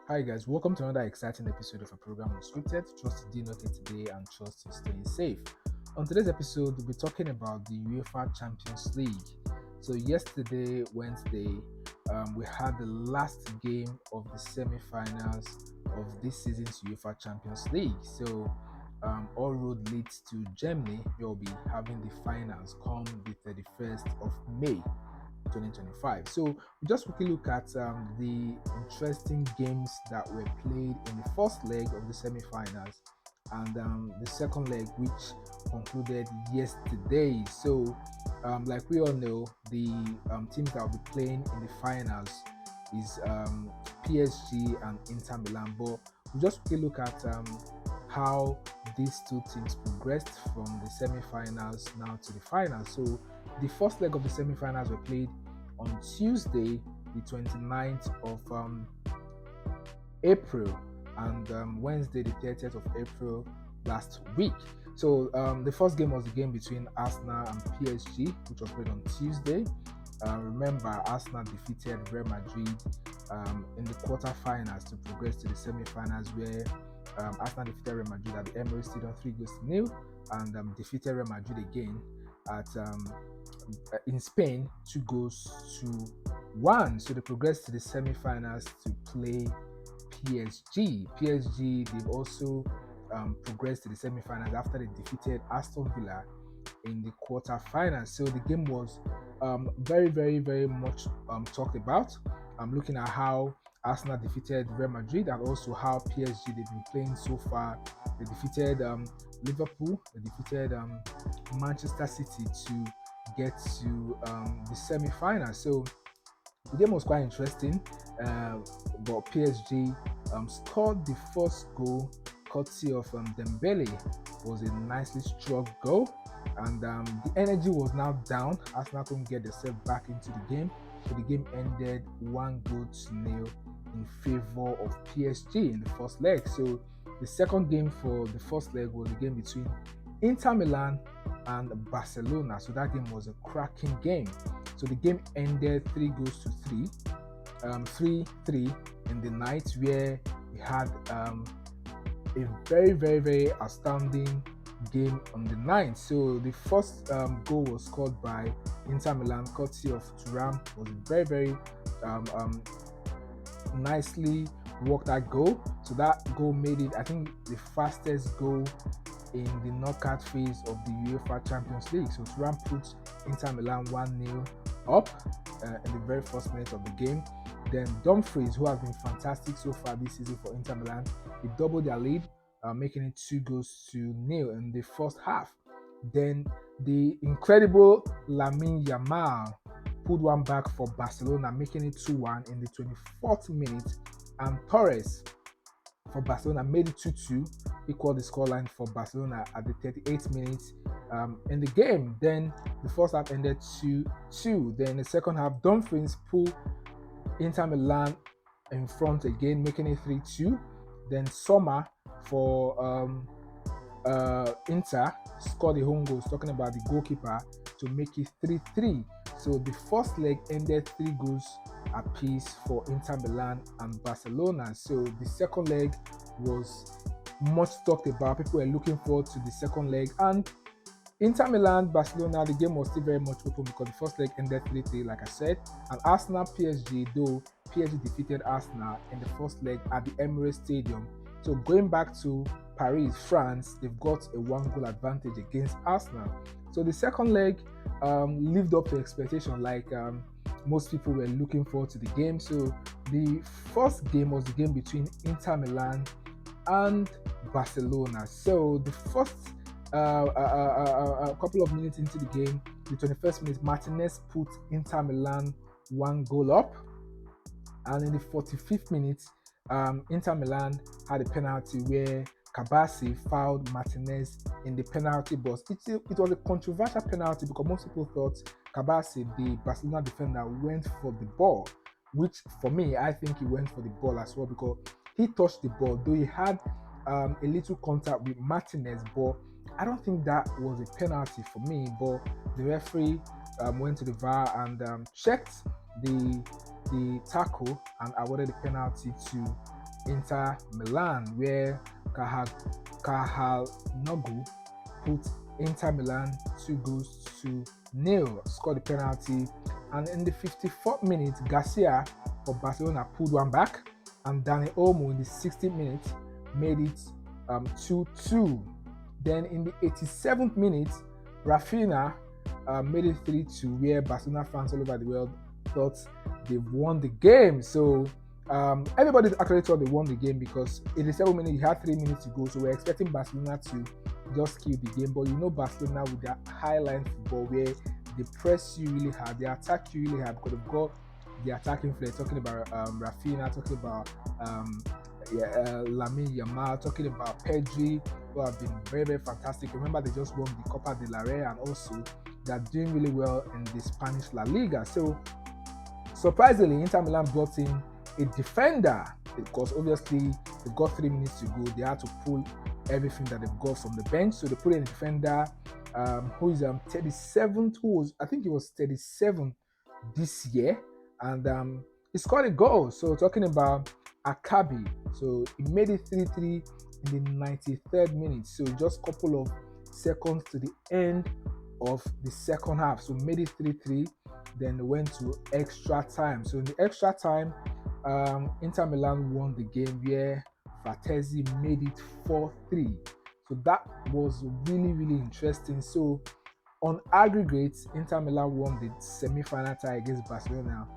Hi guys, welcome to another exciting episode of a program Unscripted. Trust you did okay today and trust you staying safe. On today's episode, we'll be talking about the UEFA Champions League. So yesterday, Wednesday, we had the last game of the semi-finals of this season's UEFA Champions League. So all road leads to Germany. We'll be having the finals come the 31st of May. 2025. So we just quickly look at the interesting games that were played in the first leg of the semi-finals and the second leg, which concluded yesterday. So, like we all know, the teams that will be playing in the finals is PSG and Inter Milan. But we just quickly look at how these two teams progressed from the semi-finals now to the finals. So the first leg of the semi-finals were played on Tuesday, the 29th of April, and Wednesday, the 30th of April last week. So the first game was the game between Arsenal and PSG, which was played on Tuesday. Remember, Arsenal defeated Real Madrid in the quarterfinals to progress to the semi-finals, where Arsenal defeated Real Madrid at the Emirates Stadium 3-0, and defeated Real Madrid again at in Spain 2-1. So they progressed to the semi-finals to play PSG. PSG, they've also progressed to the semi-finals after they defeated Aston Villa in the quarter-finals. So the game was very, very, very much talked about. I'm looking at how Arsenal defeated Real Madrid and also how PSG they've been playing so far. They defeated Liverpool, they defeated Manchester City to get to the semi-finals. So the game was quite interesting, but PSG scored the first goal courtesy of Dembele. It was a nicely struck goal, and the energy was now down. Arsenal couldn't get themselves back into the game, so the game ended 1-0 in favor of PSG in the first leg. So the second game for the first leg was the game between Inter Milan and Barcelona. So that game was a cracking game. So the game ended 3-3, 3-3 in the night, where we had a very, very, very astounding game on the night. So the first goal was scored by Inter Milan, courtesy of Thuram. It was a very, very nicely worked that goal. So that goal made it, I think, the fastest goal in the knockout phase of the UEFA Champions League. So Thuram put Inter Milan 1-0 up in the very first minute of the game. Then Dumfries, who has been fantastic so far this season for Inter Milan, he doubled their lead, making it 2-0 in the first half. Then the incredible Lamine Yamal pulled one back for Barcelona, making it 2-1 in the 24th minute, and Torres for Barcelona made it 2-2, equaled the scoreline for Barcelona at the 38th minute in the game. Then the first half ended 2-2. Then the second half, Dumfries pulled Inter Milan in front again, making it 3-2. Then Sommer for Inter scored a home goal, talking about the goalkeeper, to make it 3-3. So the first leg ended 3 goals apiece for Inter Milan and Barcelona. So the second leg was much talked about. People were looking forward to the second leg, and Inter Milan, Barcelona, the game was still very much open because the first leg ended 3-3, like I said. And Arsenal, PSG, though PSG defeated Arsenal in the first leg at the Emirates Stadium. So going back to Paris, France, they've got a 1-goal advantage against Arsenal. So the second leg lived up to expectation, like most people were looking forward to the game. So the first game was the game between Inter Milan and Barcelona. So the first a couple of minutes into the game, the 21st minute, Martinez put Inter Milan 1-goal up, and in the 45th minute, Inter Milan had a penalty where Kabasi fouled Martinez in the penalty box. It was a controversial penalty because most people thought Kabasi, the Barcelona defender, went for the ball, which for me, I think he went for the ball as well, because he touched the ball, though he had a little contact with Martinez, but I don't think that was a penalty for me. But the referee went to the VAR and checked the tackle and awarded the penalty to Inter Milan, where Kahal put Inter Milan 2-0, scored the penalty, and in the 54th minute, Garcia for Barcelona pulled one back, and Dani Olmo in the 60th minute made it 2-2. Then in the 87th minute, Rafinha made it 3-2, where Barcelona fans all over the world thought they won the game. So everybody actually thought they won the game because 87 minutes, you had 3 minutes to go. So we're expecting Barcelona to just kill the game. But you know Barcelona with their high-line football where they press you really hard, they attack you really hard because they've got the attacking flair. Talking about Rafinha, talking about Lamine Yamal, talking about Pedri, who have been very, very fantastic. Remember, they just won the Copa del Rey, and also they're doing really well in the Spanish La Liga. So surprisingly, Inter Milan brought in a defender because obviously they've got 3 minutes to go. They had to pull everything that they've got from the bench. So they put in a defender who is 37, I think he was 37 this year, and he scored a goal. So talking about Akabi, so he made it 3-3 in the 93rd minute. So just a couple of seconds to the end of the second half. So made it 3-3. Then they went to extra time. So in the extra time, Inter Milan won the game where Frattesi made it 4-3. So that was really, really interesting. So on aggregate, Inter Milan won the semi-final tie against Barcelona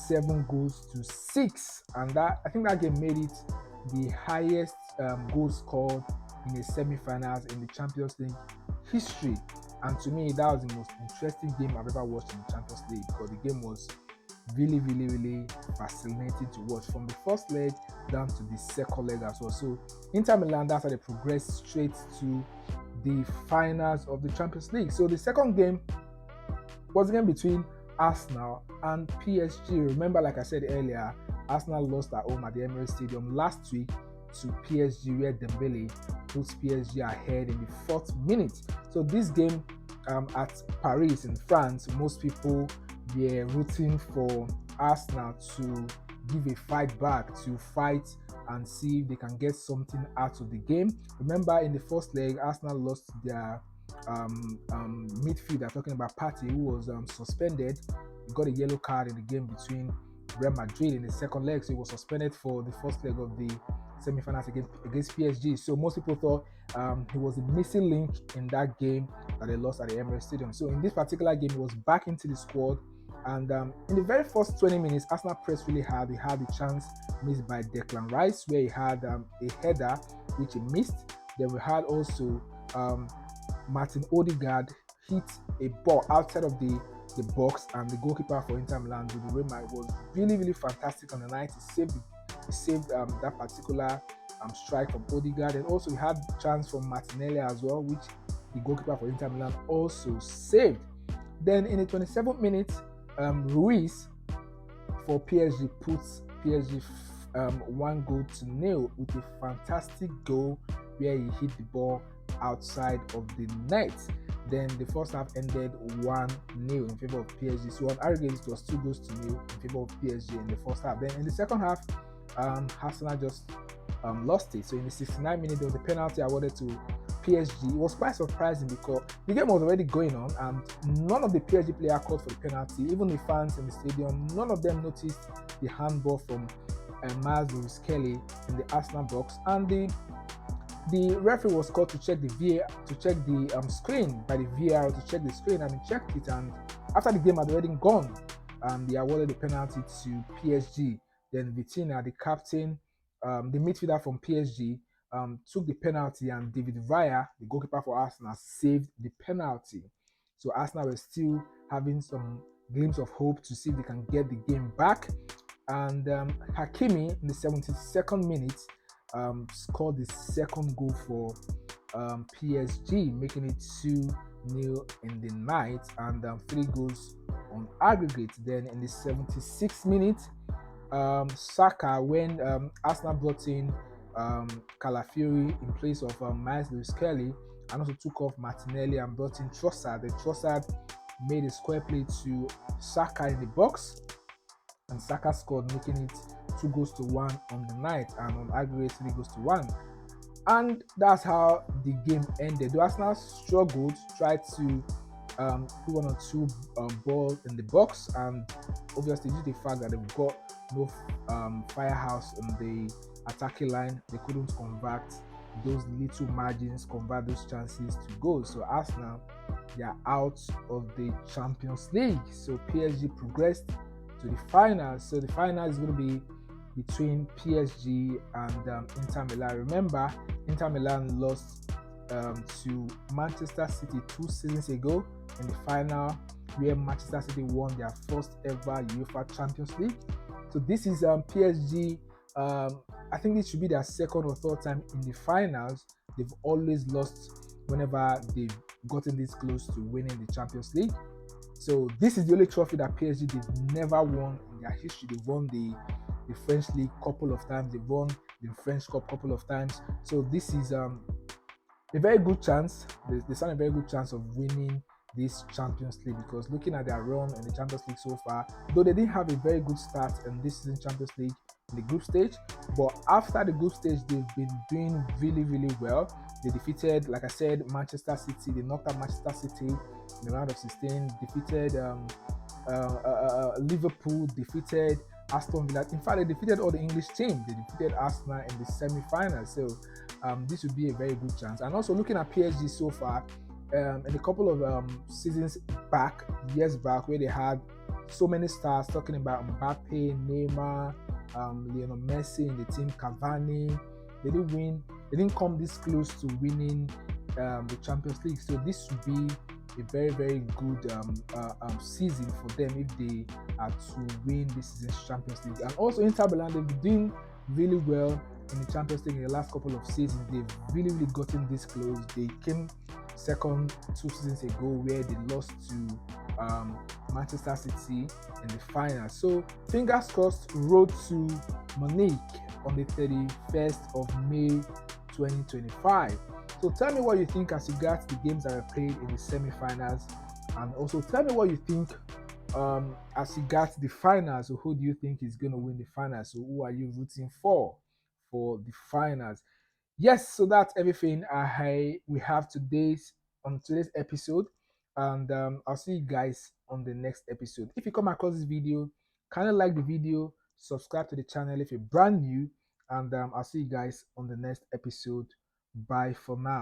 7-6, and that, I think that game made it the highest goal scored in the semi-finals in the Champions League history. And to me, that was the most interesting game I've ever watched in the Champions League because the game was really, really, really fascinating to watch from the first leg down to the second leg as well. So Inter Milan, that's how they progressed straight to the finals of the Champions League. So the second game was a game between Arsenal and PSG. Remember, like I said earlier, Arsenal lost at home at the Emirates Stadium last week to PSG, where Dembele puts PSG ahead in the 4th minute. So this game at Paris in France, most people were rooting for Arsenal to give a fight back, to fight and see if they can get something out of the game. Remember, in the first leg, Arsenal lost their midfielder, talking about Partey, who was suspended. He got a yellow card in the game between Real Madrid in the second leg, so he was suspended for the first leg of the semi-finals against PSG. So most people thought he was a missing link in that game that they lost at the Emirates Stadium. So in this particular game, he was back into the squad, and in the very first 20 minutes, Arsenal pressed really hard. He had the chance missed by Declan Rice, where he had a header which he missed. Then we had also Martin Odegaard hit a ball outside of the box, and the goalkeeper for Inter Milan, was really, really fantastic on the night. He saved that particular strike from Odegaard, and also he had chance from Martinelli as well, which the goalkeeper for Inter Milan also saved. Then in the 27th minute, Ruiz for PSG puts PSG 1-0 with a fantastic goal where he hit the ball outside of the net. Then the first half ended 1-0 in favor of PSG. So on aggregate, it was 2-0 in favor of PSG in the first half. Then in the second half, Arsenal just lost it. So in the 69th minute, there was a penalty awarded to PSG. It was quite surprising because the game was already going on and none of the PSG players called for the penalty. Even the fans in the stadium, none of them noticed the handball from Miles Lewis-Kelly in the Arsenal box, and the referee was called to check the VAR, to check the screen by the VAR, to check the screen, and he checked it, and after the game had already gone, they awarded the penalty to PSG. Then Vitinha, the captain, the midfielder from PSG, took the penalty, and David Villa, the goalkeeper for Arsenal, saved the penalty. So Arsenal were still having some glimpse of hope to see if they can get the game back. And Hakimi in the 72nd minute scored the second goal for PSG, making it 2-0 in the night, and 3 goals on aggregate. Then in the 76th minute, Saka, when Arsenal brought in Calafiori in place of Miles Lewis-Kelly, and also took off Martinelli and brought in Trossard. The Trossard made a square play to Saka in the box, and Saka scored, making it 2 goals to 1 on the night, and on aggregate 3 goals to 1. And that's how the game ended. The Arsenal struggled, tried to put 1 or 2 balls in the box, and obviously due to the fact that they've got no firehouse in the attacking line, they couldn't convert those little margins, convert those chances to goals. So Arsenal, they are out of the Champions League. So PSG progressed to the finals. So the final is going to be between PSG and Inter Milan. Remember, Inter Milan lost to Manchester City 2 seasons ago in the final, where Manchester City won their first ever UEFA Champions League. So this is PSG. I think this should be their second or third time in the finals. They've always lost whenever they've gotten this close to winning the Champions League. So this is the only trophy that PSG they've never won in their history. They've won the French League couple of times. They've won the French Cup couple of times. So this is a very good chance. They stand a very good chance of winning this Champions League, because looking at their run in the Champions League so far, though they didn't have a very good start in this season Champions League in the group stage, but after the group stage they've been doing really, really well. They defeated, like I said, Manchester City. They knocked out Manchester City in the round of 16. Defeated Liverpool. Defeated Aston Villa. In fact, they defeated all the English teams. They defeated Arsenal in the semi-finals. So this would be a very good chance. And also looking at PSG so far, in a couple of seasons back, years back, where they had so many stars, talking about Mbappe, Neymar, Lionel Messi in the team, Cavani, they didn't win. They didn't come this close to winning the Champions League. So this would be a very, very good season for them if they are to win this season's Champions League. And also Inter Milan, they've been doing really well in the Champions League in the last couple of seasons. They've really, really gotten this close. They came second 2 seasons ago, where they lost to Manchester City in the final. So fingers crossed, road to Munich on the 31st of May 2025. So tell me what you think as regards the games that were played in the semi-finals, and also tell me what you think as regards the finals. So who do you think is going to win the finals? So who are you rooting for the finals? Yes, so that's everything we have on today's episode, and I'll see you guys on the next episode. If you come across this video, kind of like the video, subscribe to the channel if you're brand new, and I'll see you guys on the next episode. Bye for now.